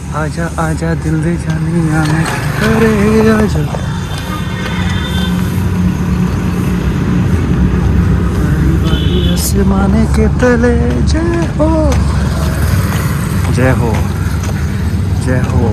आजा आजा दिल दे जानिया मैं अरे आजा आसमाने के तले जय हो जय हो जय हो।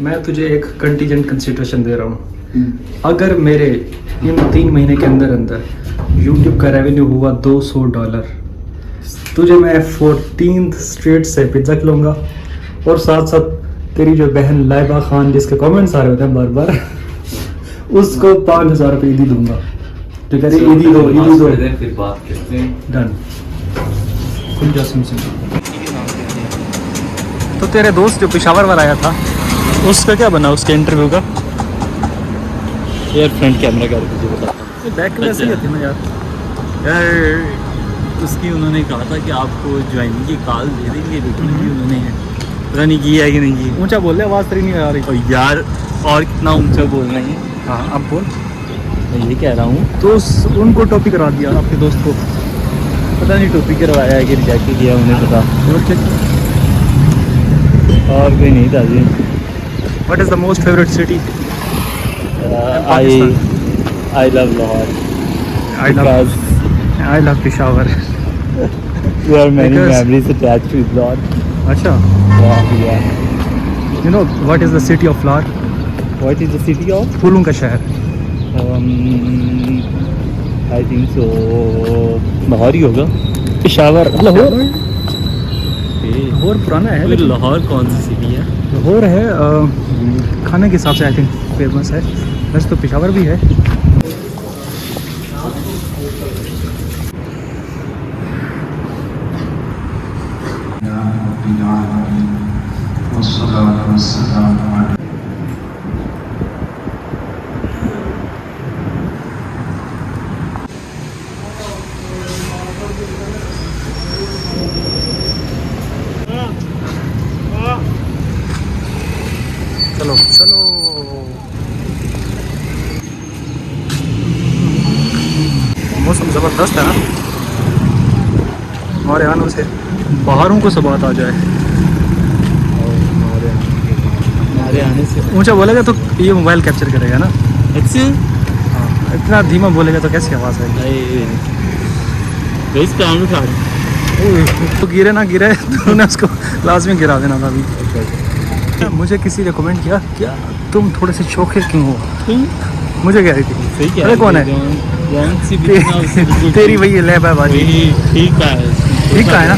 मैं तुझे एक कंटीजेंट कंसिडरेशन दे रहा हूँ। अगर मेरे इन 3 महीने के अंदर अंदर YouTube का रेवेन्यू हुआ $200, तुझे मैं 14th स्ट्रीट से पिज्जा खिलाऊंगा और साथ साथ तेरी जो बहन लाइबा खान जिसके कमेंट्स आ रहे होते हैं बार बार उसको 5,000 रुपये ईदी दूंगा। तो कह रही ईदी दो फिर बात करते हैं। डन। तो तेरे दोस्त जो पेशावर वाला आया था उसका क्या बना, उसके इंटरव्यू का? यार फ्रंट कैमरा का तुझे बताता बैक कैसे थी ना यार? यार उसकी उन्होंने कहा था कि आपको ज्वाइनिंग की कॉल दे देंगे, लेकिन भी उन्होंने पता नहीं की है कि नहीं की। ऊंचा बोल रहे, आवाज़ तेरी नहीं आ रही। और यार और कितना ऊंचा बोलना है? हाँ अब बोल। मैं ये कह रहा हूँ तो उनको टॉपिक करा दिया आपके दोस्त को? पता नहीं टॉपिक करवाया है कि रिजेक्ट किया, उन्हें पता। और कोई नहीं था जी। What is the most favorite city? I love Lahore. I love Peshawar. There are many Because- memories attached to Lahore. अच्छा, Yeah. you know what is the city of Lahore? What is the city of? फूलों का शहर। I think so. Lahore ही होगा। पेशावर। लाहौर। लाहौर पुराना है लेकिन लाहौर कौन सी city है? लाहौर है खाने के हिसाब से आई थिंक फेमस है, वैसे तो पेशावर भी है। चलो चलो मौसम ज़बरदस्त है ना, हमारे आने से बाहरों को सब बात आ जाए। हमारे आने से ऊंचा बोलेगा तो ये मोबाइल कैप्चर करेगा ना। अच्छे हाँ, इतना धीमा बोलेगा तो कैसी आवाज़ आएगी? इस काम उठा तो गिरे ना गिरे तो उसको लाजमी गिरा देना था अभी। मुझे किसी ने कमेंट किया क्या तुम थोड़े से चौखे क्यों हो? मुझे कह रही थी सही क्या? अरे कौन है? तेरी वही लैब है भाई। ठीक है, ठीक है ना।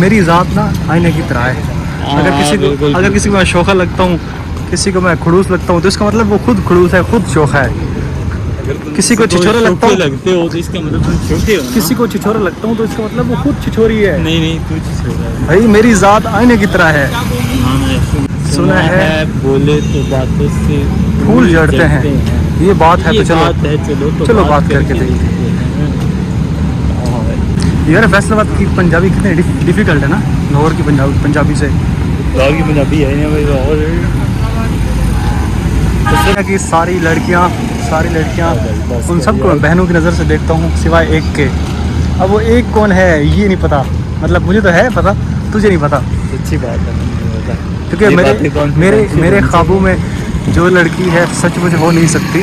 मेरी ज़ात ना आईने की तरह है। अगर किसी को मैं शोखा लगता हूँ, किसी को मैं खड़ूस लगता हूँ, तो इसका मतलब वो खुद खड़ूस है, खुद शोखा है। किसी को छिछोरा लगता हूँ लगते हो तो इसका मतलब तुम छोटे हो ना? किसी को छिछोरा लगता हूँ तो इसका मतलब वो खुद छिछोरी है। नहीं तू छिछोरा है भाई, मेरी ज़ात आईने की तरह है। सुना है बोले तो बातों से फूल झड़ते हैं। ये बात है तो चलो बात करके देखते हैं। यार फैसलाबाद की पंजाबी कितनी डिफिकल्ट है ना लाहौर की पंजाबी से। लाहौर की पंजाबी है ना भाई। लाहौर कि सारी लड़कियां उन सबको मैं बहनों की नज़र से देखता हूँ सिवाय एक के। अब वो एक कौन है ये नहीं पता, मतलब मुझे तो है पता, तुझे नहीं पता। अच्छी बात है, क्योंकि मेरे ख्वाबों में जो लड़की है सचमुच हो नहीं सकती,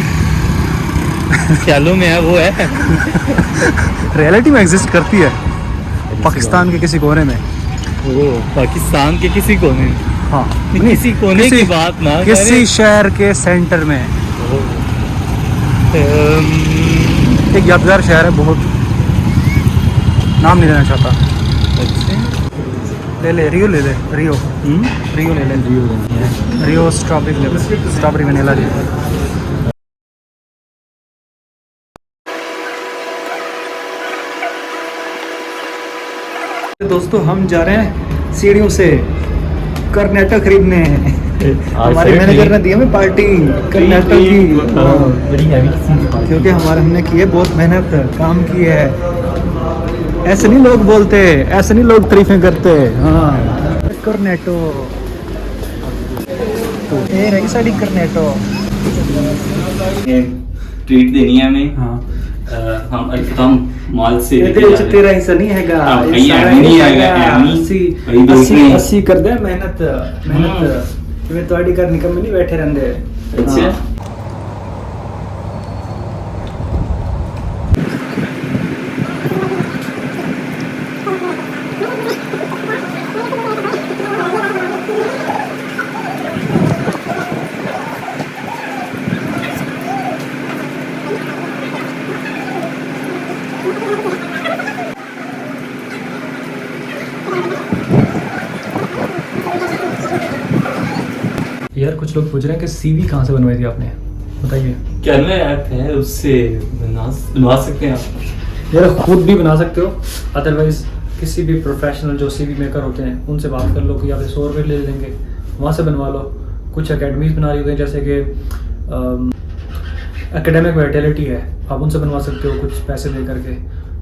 ख्यालों में है वो है। रियलिटी में एग्जिस्ट करती है, पाकिस्तान के किसी कोने में। वो पाकिस्तान के किसी कोने में, हाँ किसी कोने की बात ना किसी शहर के सेंटर में। एक यादगार शहर है बहुत, नाम नहीं लेना चाहता। अच्छा, ले रियो ले ले, रियो रियो ले ले, रियो स्ट्रॉबेरी वनीला ले। दोस्तों हम जा रहे हैं सीढ़ियों से कर्नेटो खरीदने। हमारे मैनेजर ने दी हमें पार्टी कर्नेटो की, बड़ी हैवी क्योंकि हमने की है बहुत मेहनत, काम की है। ऐसे नहीं लोग बोलते, ऐसे नहीं लोग तारीफें करते। हाँ कर्नेटो तो ये रही साड़ी कर्नेटो। ट्रीट देनी है हमें। हाँ हम एकदम माल से तेरा हिस्सा नहीं हैगा, हाँ, ये भैया, सारा नहीं हिस्सा हैगा, हैगा। नहीं। 80 कर दे मेहनत मैं ਤੁਹਾਡੀ ਘਰ ਨਿਕਮ ਨਹੀਂ बैठे रहंदे। अच्छा, यार कुछ लोग पूछ रहे हैं कि सीवी कहाँ से बनवाई थी आपने, बताइए। कैनवा ऐप है, उससे बनवा सकते हैं आप। यार खुद भी बना सकते हो, अदरवाइज किसी भी प्रोफेशनल जो सीवी मेकर होते हैं उनसे बात कर लो कि यहाँ पे 100 रुपये ले लेंगे, वहाँ से बनवा लो। कुछ अकेडमीज बना रही होती हैं जैसे कि एकेडमिक वाइटलिटी है, आप उनसे बनवा सकते हो कुछ पैसे दे करके।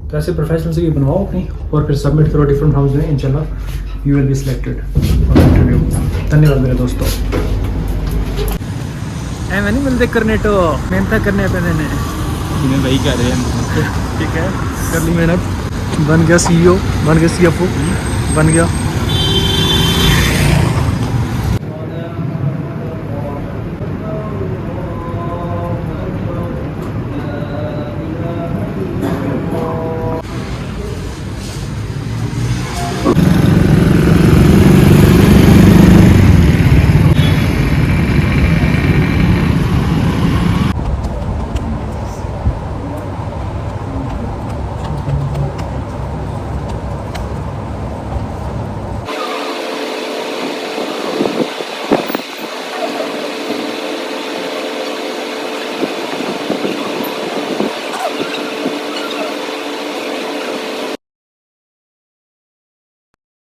तो ऐसे प्रोफेशनल से भी बनवाओ अपनी और फिर सबमिट करो डिफरेंट हाउस में, इंशाल्लाह you will be selected for interview. धन्यवाद मेरे दोस्तों। मैं नहीं मिलते कर्नेटो, मेहनत करने पैने ने, जिन्हें वही कर रहे हैं। ठीक है कर ली मेहनत, बन गया CEO, बन गया CFO, बन गया।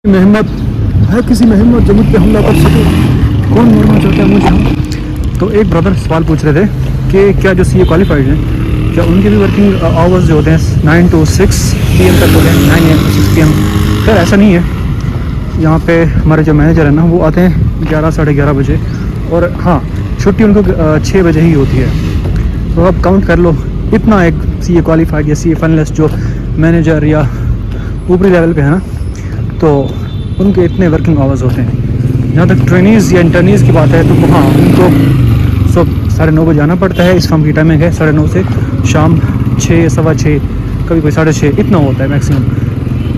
मेहनत है किसी में हिम्मत जो मुझ पे हमला कर सके, कौन मरना चाहता है मुझे। तो एक ब्रदर सवाल पूछ रहे थे कि क्या जो CA क्वालिफाइड हैं क्या उनके भी वर्किंग आवर्स जो होते हैं 9 to 6 PM तक होते हैं, 9 AM to 6 PM। खैर ऐसा नहीं है, यहाँ पे हमारे जो मैनेजर है ना वो आते हैं 11 साढ़े 11 बजे, और हाँ छुट्टी उनको 6 बजे ही होती है। तो अब काउंट कर लो इतना एक CA क्वालिफाइड या CA फाइनलिस्ट जो मैनेजर या ऊपरी लेवल पे है ना, तो उनके इतने वर्किंग आवर्स होते हैं। जहाँ तक ट्रेनीज़ या इंटर्नीज़ की बात है तो हाँ उनको 9:30 बजे आना पड़ता है। इस फर्म की टाइमिंग है 9:30 से शाम 6, 6:15, कभी कोई 6:30, इतना होता है मैक्सिमम।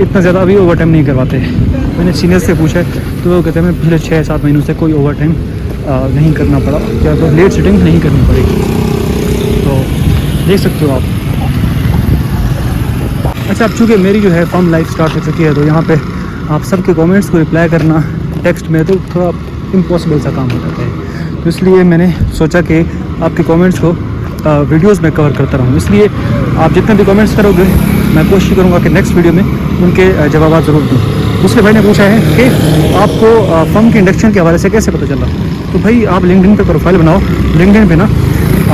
इतना ज़्यादा अभी ओवर टाइम नहीं करवाते। मैंने सीनियर से पूछा तो वो कहते हैं मैं पिछले 6-7 महीनों से कोई ओवर टाइम नहीं करना पड़ा, क्या तो लेट सिटिंग नहीं करनी पड़ेगी। तो देख सकते हो आप। अच्छा अब चूँकि मेरी जो है फर्म लाइफ स्टार्ट हो चुकी है तो यहाँ पे आप सबके कमेंट्स को रिप्लाई करना टेक्स्ट में तो थोड़ा इम्पॉसिबल सा काम हो जाता है। तो इसलिए मैंने सोचा कि आपके कमेंट्स को वीडियोस में कवर करता रहूँ। इसलिए आप जितने भी कमेंट्स करोगे मैं कोशिश करूँगा कि नेक्स्ट वीडियो में उनके जवाब ज़रूर दूँ। दूसरे भाई ने पूछा है कि आपको फर्म के इंडक्शन के हवाले से कैसे पता चला। तो भाई आप लिंक्डइन पे प्रोफाइल बनाओ, लिंक्डइन पे ना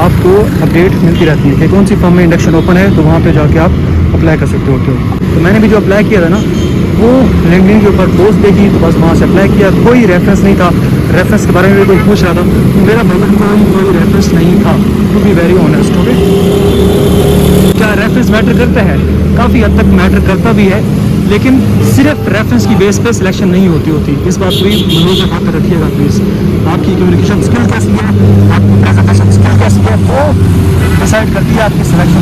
आपको अपडेट मिलती रहती है कि कौन सी फर्म में इंडक्शन ओपन है, तो वहाँ पे जाके आप अप्लाई कर सकते हो। तो मैंने भी जो अप्लाई किया था ना वो लिंक्डइन के ऊपर पोस्ट देखी तो बस वहाँ से अप्लाई किया। कोई रेफरेंस नहीं था, रेफरेंस के बारे में भी कोई पूछ रहा था, मेरा मतलब कोई रेफरेंस नहीं था। To be very honest, okay. क्या रेफरेंस मैटर करता है? काफ़ी हद तक मैटर करता भी है, लेकिन सिर्फ रेफरेंस की बेस पे सिलेक्शन नहीं होती। इस बात को भी मनोज में रखिएगा प्लीज़। आपकी कम्युनिकेशन स्किल कैसी है, आपकी प्रेजेंटेशन स्किल कैसी है, वो डिसाइड करती है आपकी सिलेक्शन।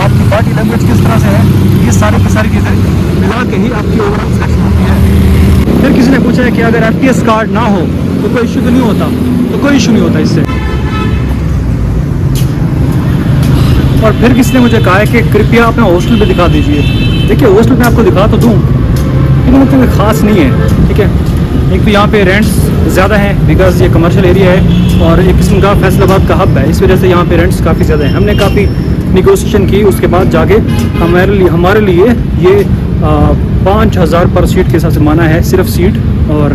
आपकी बॉडी लैंग्वेज किस तरह से है, ये सारी की सारी चीज़ें मिला के ही आपकी ओवरऑल सिलेक्शन होती है। फिर किसी ने पूछा है कि अगर FPS कार्ड ना हो तो कोई इशू तो नहीं होता, तो कोई इशू नहीं होता इससे। और फिर किसी ने मुझे कहा है कि कृपया अपना हॉस्टल पे दिखा दीजिए। देखिए हॉस्टल में आपको दिखा तो दूँ, लेकिन मतलब कोई ख़ास नहीं है, ठीक है। एक तो यहाँ पे रेंट्स ज़्यादा हैं बिकॉज ये कमर्शियल एरिया है और एक किस्म का फैसलाबाद का हब है, इस वजह से यहाँ पे रेंट्स काफ़ी ज़्यादा हैं। हमने काफ़ी निगोशिएशन की, उसके बाद जाके हमारे लिए ये 5,000 पर सीट के हिसाब से माना है, सिर्फ सीट, और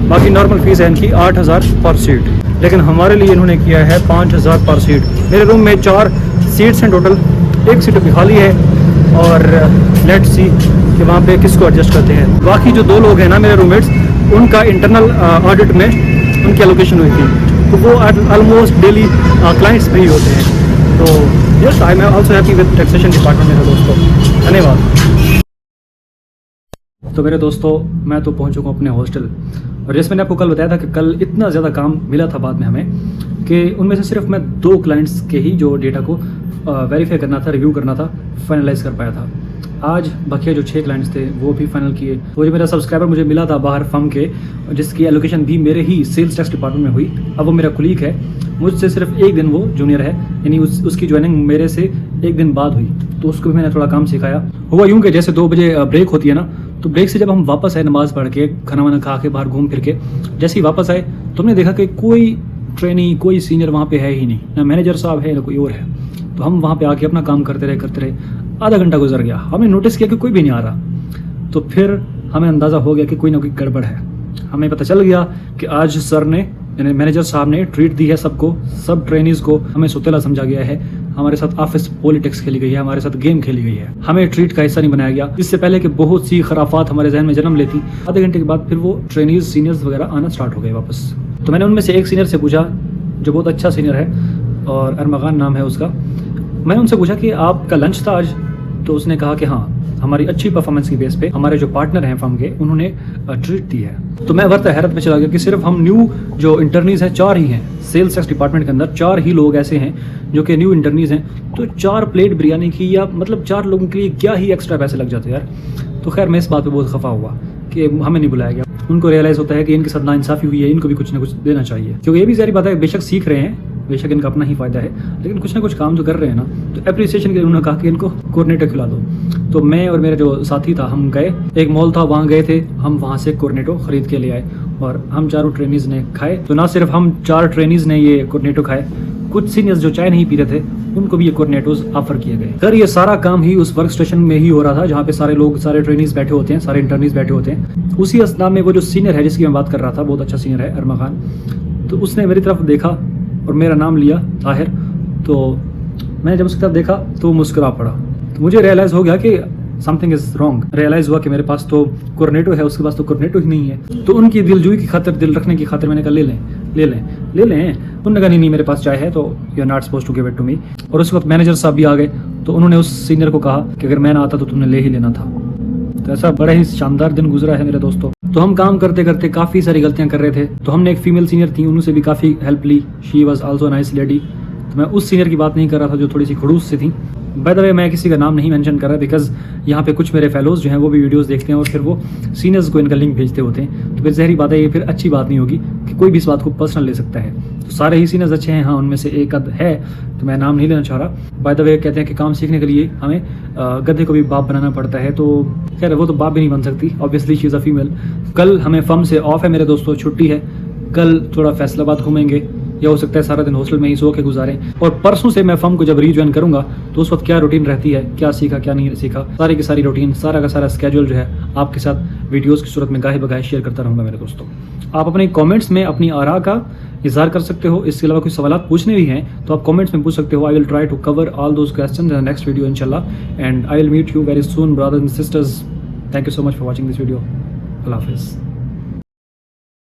बाकी नॉर्मल फीस है इनकी 8,000 पर सीट, लेकिन हमारे लिए इन्होंने किया है 5,000 पर सीट। मेरे रूम में 4 सीट्स हैं टोटल, एक सीट अभी खाली है और लेट्स सी कि वहाँ पे किसको एडजस्ट करते हैं। बाकी जो 2 लोग हैं ना मेरे रूममेट्स, उनका इंटरनल ऑडिट में उनकी एलोकेशन हुई थी, तो वो ऑलमोस्ट डेली क्लाइंट्स पे ही होते हैं। तो yes, I am also happy with taxation department मेरे दोस्तों, धन्यवाद। तो मेरे दोस्तों, मैं तो पहुँच चुका हूँ अपने हॉस्टल, और जैसे मैंने आपको कल बताया था कि कल इतना ज़्यादा काम मिला था बाद में हमें कि उनमें से सिर्फ मैं 2 क्लाइंट्स के ही जो डेटा को वेरीफाई करना था, रिव्यू करना था, फाइनलाइज कर पाया था। आज बाकी जो 6 क्लाइंट्स थे वो भी फाइनल किए। तो जो मेरा सब्सक्राइबर मुझे मिला था बाहर फर्म के, जिसकी एलोकेशन भी मेरे ही सेल्स टैक्स डिपार्टमेंट में हुई, अब वो मेरा कुलीग है, मुझसे सिर्फ 1 दिन वो जूनियर है, यानी उसकी ज्वाइनिंग मेरे से 1 दिन बाद हुई, तो उसको भी मैंने थोड़ा काम सिखाया। हुआ यूँ कि जैसे 2 बजे ब्रेक होती है ना, तो ब्रेक से जब हम वापस आए नमाज़ पढ़ के, खाना वाना खा के, बाहर घूम फिर के जैसे ही वापस आए, तो हमने देखा कि कोई ट्रेनी, कोई सीनियर वहाँ पे है ही नहीं, ना मैनेजर साहब है ना कोई और है। तो हम वहाँ पे आके अपना काम करते रहे, आधा घंटा गुजर गया, हमने नोटिस किया कि कोई भी नहीं आ रहा। तो फिर हमें अंदाज़ा हो गया कि कोई ना कोई गड़बड़ है। हमें पता चल गया कि आज सर ने, यानी मैनेजर साहब ने ट्रीट दी है सबको, सब ट्रेनीज़ को हमें सुतेला समझा गया है, हमारे साथ ऑफिस पॉलिटिक्स खेली गई है, हमारे साथ गेम खेली गई है, हमें ट्रीट का हिस्सा नहीं बनाया गया। इससे पहले कि बहुत सी खराफात हमारे जहन में जन्म लेती, आधे घंटे के बाद फिर वो ट्रेनीज सीनियर्स वगैरह आना स्टार्ट हो गए वापस। तो मैंने उनमें से एक सीनियर से पूछा, जो बहुत अच्छा सीनियर है और अरमगान नाम है उसका, मैंने उनसे पूछा कि आपका लंच था आज? तो उसने कहा कि हाँ, हमारी अच्छी परफॉर्मेंस की बेस पे हमारे जो पार्टनर हैं फर्म के, उन्होंने ट्रीट दी है। तो मैं वर्त हैरत में चला गया कि सिर्फ हम न्यू जो इंटर्नीज हैं 4 ही हैं सेल्स टैक्स डिपार्टमेंट के अंदर, 4 ही लोग ऐसे हैं जो कि न्यू इंटर्नीज हैं। तो 4 प्लेट बिरयानी की, या मतलब 4 लोगों के लिए क्या ही एक्स्ट्रा पैसे लग जाते यार। तो खैर मैं इस बात पर बहुत खफा हुआ कि हमें नहीं बुलाया गया। उनको रियलाइज़ होता है कि इनके साथ नाइंसाफ़ी हुई है, इनको भी कुछ ना कुछ देना चाहिए, क्योंकि ये भी सारी बात है, बेशक सीख रहे हैं, बेशक इनका अपना ही फ़ायदा है, लेकिन कुछ ना कुछ काम तो कर रहे हैं ना। तो अप्रिसिएशन के लिए उन्होंने कहा कि इनको कोर्नेटो खिला दो। तो मैं और मेरा जो साथी था, हम गए, एक मॉल था वहाँ गए थे, हम वहाँ से कोर्नेटो ख़रीद के ले आए और हम 4 ट्रेनीज़ ने खाए। तो ना सिर्फ हम 4 ट्रेनीज़ ने ये कोर्नेटो खाए, कुछ सीनियर्स जो चाय नहीं पीते थे उनको भी ये कोर्नेटोज ऑफर किए गए। सर ये सारा काम ही उस वर्क स्टेशन में ही हो रहा था जहाँ पे सारे लोग, सारे ट्रेनीज बैठे होते हैं, सारे इंटर्नीज बैठे होते हैं। उसी असना में वो जो सीनियर है जिसकी मैं बात कर रहा था, बहुत अच्छा सीनियर है, अरमा खान, तो उसने मेरी तरफ देखा और मेरा नाम लिया ताहिर। तो मैंने जब उसकी तरफ देखा तो मुस्कुरा पड़ा। तो मुझे रियलाइज़ हो गया कि समथिंग इज़ रॉन्ग। रियलाइज़ हुआ कि मेरे पास तो कोर्नेटो है, उसके पास तो कोर्नेटो ही नहीं है। तो उनकी दिलजुई की खातिर, दिल रखने की खातिर मैंने कहा ले लें। उन्होंने कहा नहीं मेरे पास चाय है, तो you are not supposed to give it to me. और उस वक्त मैनेजर साहब भी आ गए, तो उन्होंने उस सीनियर को कहा कि अगर मैं ना आता तो तुमने ले ही लेना था। तो ऐसा बड़ा ही शानदार दिन गुजरा है मेरे दोस्तों। तो हम काम करते करते काफ़ी सारी गलतियाँ कर रहे थे। तो हमने एक फीमेल सीनियर थी, उनसे भी काफ़ी हेल्प ली। She was also nice lady. तो मैं उस सीनियर की बात नहीं कर रहा था जो थोड़ी सी खड़ूस से थी। बाय द वे मैं किसी का नाम नहीं मेंशन कर रहा बिकॉज यहाँ पे कुछ मेरे फेलोज जो हैं वो भी वीडियोस देखते हैं और फिर वो सीनियर्स को इनका लिंक भेजते होते हैं। तो फिर ज़हरी बात है, ये फिर अच्छी बात नहीं होगी कि कोई भी इस बात को पर्सनल ले सकता है। तो सारे ही सीनियर्स अच्छे हैं, हाँ उनमें से एक अद है, तो मैं नाम नहीं लेना चाह रहा। बाय द वे कहते हैं कि काम सीखने के लिए हमें गधे को भी बाप बनाना पड़ता है। तो खैर वो तो बाप भी नहीं बन सकती, obviously she is a female. कल हमें फर्म से ऑफ है मेरे दोस्तों, छुट्टी है। कल थोड़ा फैसलाबाद घूमेंगे, या हो सकता है सारा दिन हॉस्टल में ही सो के गुजारें। और परसों से मैं फर्म को जब रीज्वाइन करूंगा तो उस वक्त क्या रूटीन रहती है, क्या सीखा क्या नहीं सीखा, सारी की सारी रूटीन, सारा का सारा स्केड्यूल जो है आपके साथ वीडियोस की सूरत में गाहे बगाहे शेयर करता रहूँगा मेरे दोस्तों। आप अपने कमेंट्स में अपनी आरा का इज़हार कर सकते हो। इसके अलावा कोई सवाल पूछने भी हैं तो आप कमेंट्स में पूछ सकते हो। I will try to cover all those questions in the next video इंशाल्लाह, and I will meet you very soon brothers and sisters. Thank you so much for watching this video. अल्लाह हाफिज़।